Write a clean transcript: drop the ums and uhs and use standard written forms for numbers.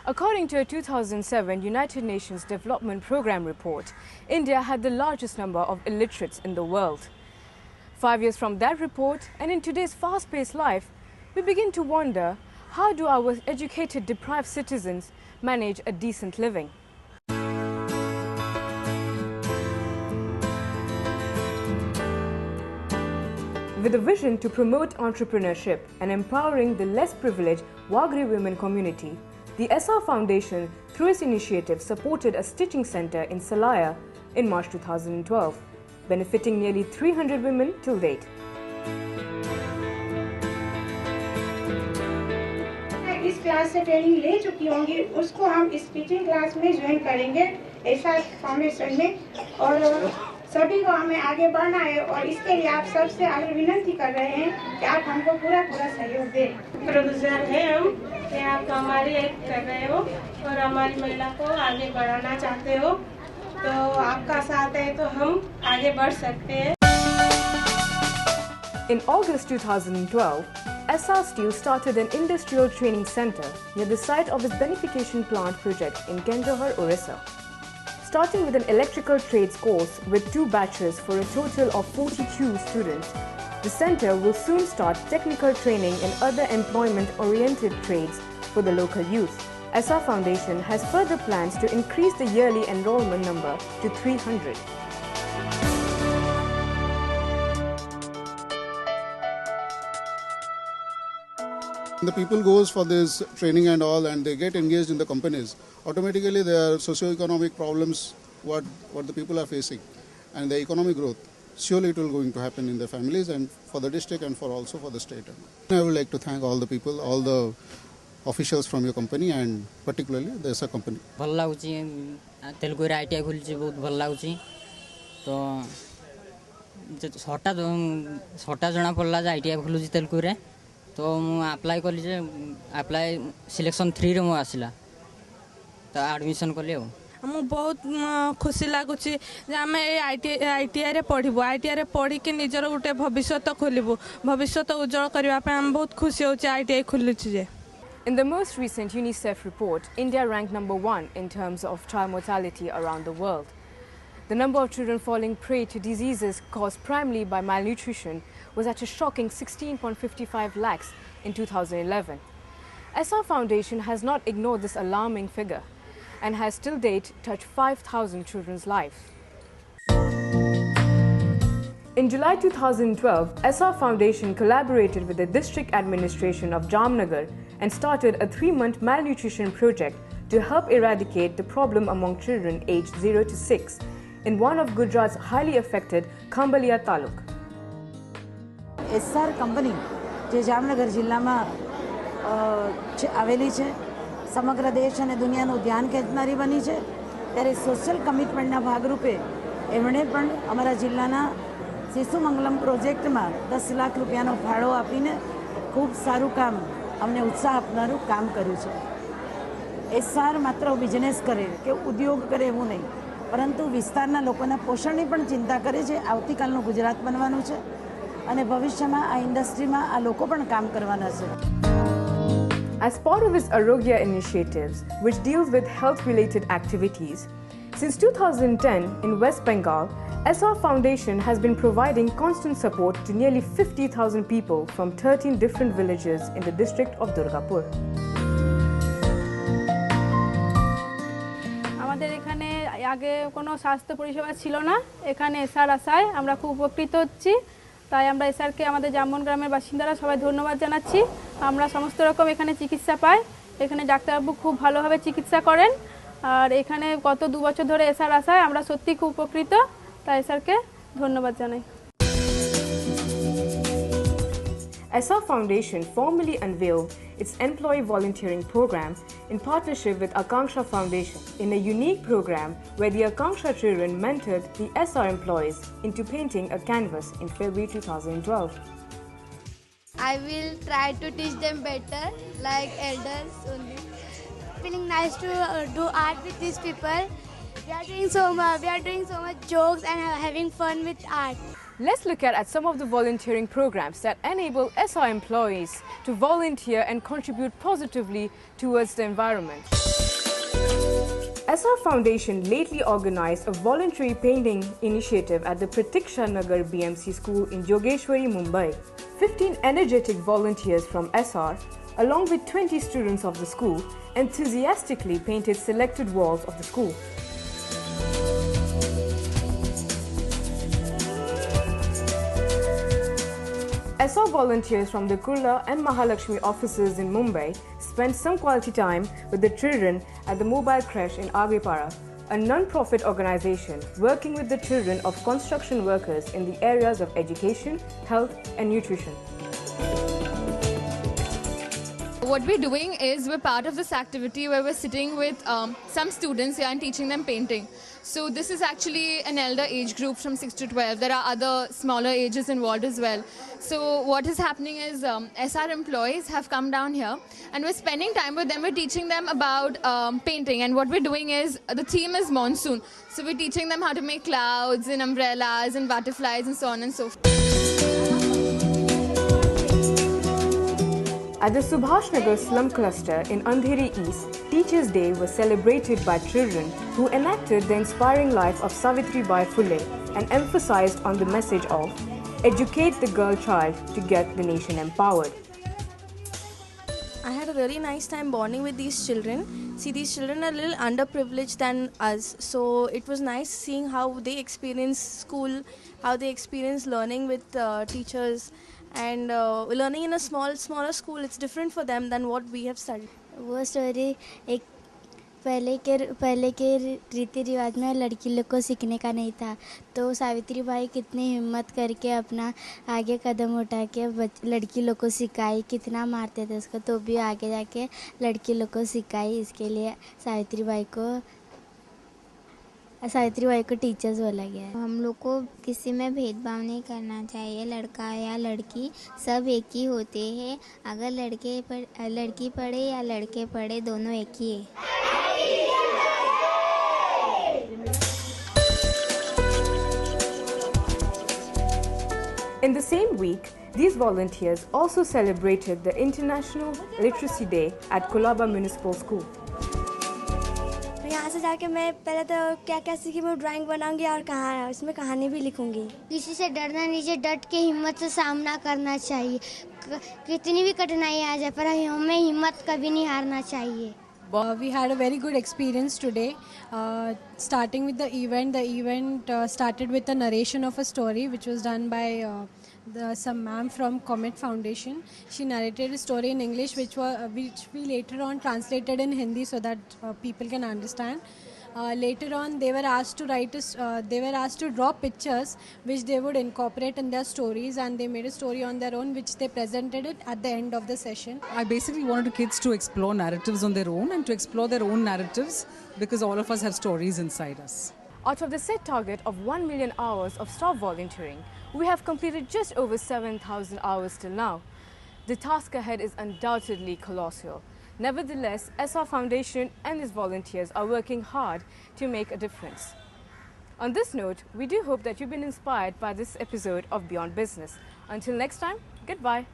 According to a 2007 United Nations Development Programme report, India had the largest number of illiterates in the world. 5 years from that report, and in today's fast-paced life, we begin to wonder, how do our educated deprived citizens manage a decent living? With a vision to promote entrepreneurship and empowering the less privileged Wagri women community, the SR Foundation, through its initiative, supported a stitching center in Salaya in March 2012, benefiting nearly 300 women till date. इस class से training ले चुकी होंगी, उसको हम speeching class में join करेंगे ऐसा फाउंडेशन में, और सभी को हमें आगे बढ़ना है और इसके लिए आप सबसे आगे विनती कर रहे हैं कि आप हमको पूरा सहयोग दें। प्रोड्यूसर है हम कि आप हमारी हेल्प कर रहे हो और हमारी महिला को आगे बढ़ाना चाहते हो, तो आपका साथ है तो हम आगे बढ़ सकते हैं। In August 2012, SR Steel started an industrial training center near the site of its beneficiation plant project in Kenjahar, Orissa. Starting with an electrical trades course with 2 batches for a total of 42 students, the center will soon start technical training in other employment-oriented trades for the local youth. SR Foundation has further plans to increase the yearly enrollment number to 300. The people goes for this training and all, and they get engaged in the companies. Automatically, there are socio-economic problems what the people are facing, and the economic growth. Surely, it will going to happen in their families and for the district and also for the state. I would like to thank all the people, all the officials from your company, and particularly the SR company. ଭଲ ଲାଗୁଛି ତେଲୁଗୁ ରେ ITI ଖୋଲିଛି, ବହୁତ ଭଲ ଲାଗୁଛି। ତ ହଠାତ୍ ଜଣା ପଡ଼ିଲା ଯେ ITI ଖୋଲୁଛି ତେଲୁଗୁ ରେ, ତ ମୁଁ ଆପ୍ଲାଏ କଲି ଯେ ସିଲେକ୍ସନ୍ 3 ରେ ମୁଁ ଆସିଲା, ତ ଆଡ଼ମିସନ୍ କଲି ଆଉ। ମୁଁ ବହୁତ ଖୁସି ଲାଗୁଛି ଯେ ଆମେ ITI ରେ ପଢ଼ିବୁ, ITI ରେ ପଢ଼ିକି ନିଜର ଗୋଟେ ଭବିଷ୍ୟତ ଖୋଲିବୁ, ଭବିଷ୍ୟତ ଉଜ୍ଜଳ କରିବା ପାଇଁ ଆମେ ବହୁତ ଖୁସି ହେଉଛି ITI ଖୋଲୁଛି ଯେ। In the most recent UNICEF report, India ranked number 1 in terms of child mortality around the world. The number of children falling prey to diseases caused primarily by malnutrition was at a shocking 16.55 lakhs in 2011. SR Foundation has not ignored this alarming figure and has till date touched 5,000 children's lives. In July 2012, SR Foundation collaborated with the district administration of Jamnagar and started a 3-month malnutrition project to help eradicate the problem among children aged 0 to 6 in one of Gujarat's highly affected Khambaliya Taluk. SR company જે જામનગર જિલ્લામાં આવેલી છે, સમગ્ર દેશ અને દુનિયાનું ધ્યાન ખેંચનારી બની છે, ત્યારે સોશિયલ કમિટમેન્ટના ભાગરૂપે એમણે પણ અમારા જિલ્લાના શિશુ મંગલમ પ્રોજેક્ટમાં 10 લાખ રૂપિયાનો ફાળો આપીને ખૂબ સારું કામ, અમને ઉત્સાહ આપનારું કામ કર્યું છે। SR માત્ર બિઝનેસ કરે કે ઉદ્યોગ કરે એવું નહીં, પરંતુ વિસ્તારના લોકોના પોષણની પણ ચિંતા કરે છે। આવતીકાલનું ગુજરાત બનવાનું છે અને ભવિષ્યમાં આ ઇન્ડસ્ટ્રીમાં આ લોકો પણ કામ કરવાના છે। As part of its Arogya initiatives, which deals with health-related activities, since 2010 in West Bengal, SR Foundation has been providing constant support to nearly 50,000 people from 13 different villages in the district of Durgapur. আমাদের এখানে আগে কোনো স্বাস্থ্য পরিষেবা ছিল না, এখানে SR আসায় আমরা খুব উপকৃত হচ্ছি। তাই আমরা SRকে আমাদের জামবন গ্রামের বাসিন্দারা সবাই ধন্যবাদ জানাচ্ছি। আমরা সমস্ত রকম এখানে চিকিৎসা পাই, এখানে ডাক্তারবাবু খুব ভালোভাবে চিকিৎসা করেন, আর এখানে গত 2 বছর ধরে SR আসায় আমরা সত্যি খুব উপকৃত, তাই SRকে ধন্যবাদ জানাই। SR Foundation formally unveiled its employee volunteering program in partnership with Akanksha Foundation in a unique program where the Akanksha children mentored the SR employees into painting a canvas in February 2012. I will try to teach them better like elders only. Feeling nice to do art with these people We are doing so much jokes and having fun with art. Let's look at some of the volunteering programs that enable SR employees to volunteer and contribute positively towards the environment. SR Foundation lately organized a voluntary painting initiative at the Pratiksha Nagar BMC school in Jogeshwari, Mumbai. 15 energetic volunteers from SR, along with 20 students of the school, enthusiastically painted selected walls of the school. SR volunteers from the Kurla and Mahalakshmi offices in Mumbai spent some quality time with the children at the Mobile Creche in Agepara, a non-profit organization working with the children of construction workers in the areas of education, health and nutrition. What we're doing is we're part of this activity where we're sitting with some students here and teaching them painting. So this is actually an elder age group from 6 to 12. There are other smaller ages involved as well. So what is happening is SR employees have come down here and we're spending time with them. We're teaching them about painting, and what we're doing is the theme is monsoon. So we're teaching them how to make clouds and umbrellas and butterflies and so on and so forth. At the Subhash Nagar slum cluster in Andheri East, Teachers' Day was celebrated by children who enacted the inspiring life of Savitribai Phule and emphasized on the message of educate the girl child to get the nation empowered. I had a really nice time bonding with these children. See, these children are a little underprivileged than us, so it was nice seeing how they experience school, how they experience learning with teachers, and learning in a smaller school. It's different for them than what we have studied. वो story एक पहले के रीति रिवाज में लड़की लोग को सीखने का नहीं था, तो सावित्री बाई कितनी हिम्मत करके अपना आगे कदम उठा के लड़की लोग को सिखाई, कितना मारते थे उसको तो भी आगे जाके लड़की लोग को सिखाई। इसके लिए सावित्री बाई को टीचर्स बोला गया है। हम लोग को किसी में भेदभाव नहीं करना चाहिए, लड़का या लड़की सब एक ही होते हैं। अगर लड़की पढ़े या लड़के पढ़े दोनों एक ही है। In the same week, these volunteers also celebrated the International Literacy Day at Kolaba Municipal School. यहाँ से जाके मैं पहले तो क्या सीखी, मैं ड्राइंग बनाऊंगी और इसमें कहानी भी लिखूंगी। किसी से डरना नहीं चाहिए, डट के हिम्मत से सामना करना चाहिए। कितनी भी कठिनाई आ जाए पर हमें हिम्मत कभी नहीं हारना चाहिए। We had a very good experience today. Starting with the event started with a narration of a story which was done by some ma'am from Comet Foundation. She narrated a story in English which we later on translated in Hindi so that people can understand. Later on, they were asked to draw pictures which they would incorporate in their stories, and they made a story on their own which they presented it at the end of the session. I basically wanted the kids to explore narratives on their own and to explore their own narratives because all of us have stories inside us. Out of the set target of 1 million hours of staff volunteering, we have completed just over 7,000 hours till now. The task ahead is undoubtedly colossal. Nevertheless, SR Foundation and its volunteers are working hard to make a difference. On this note, we do hope that you've been inspired by this episode of Beyond Business. Until next time, goodbye.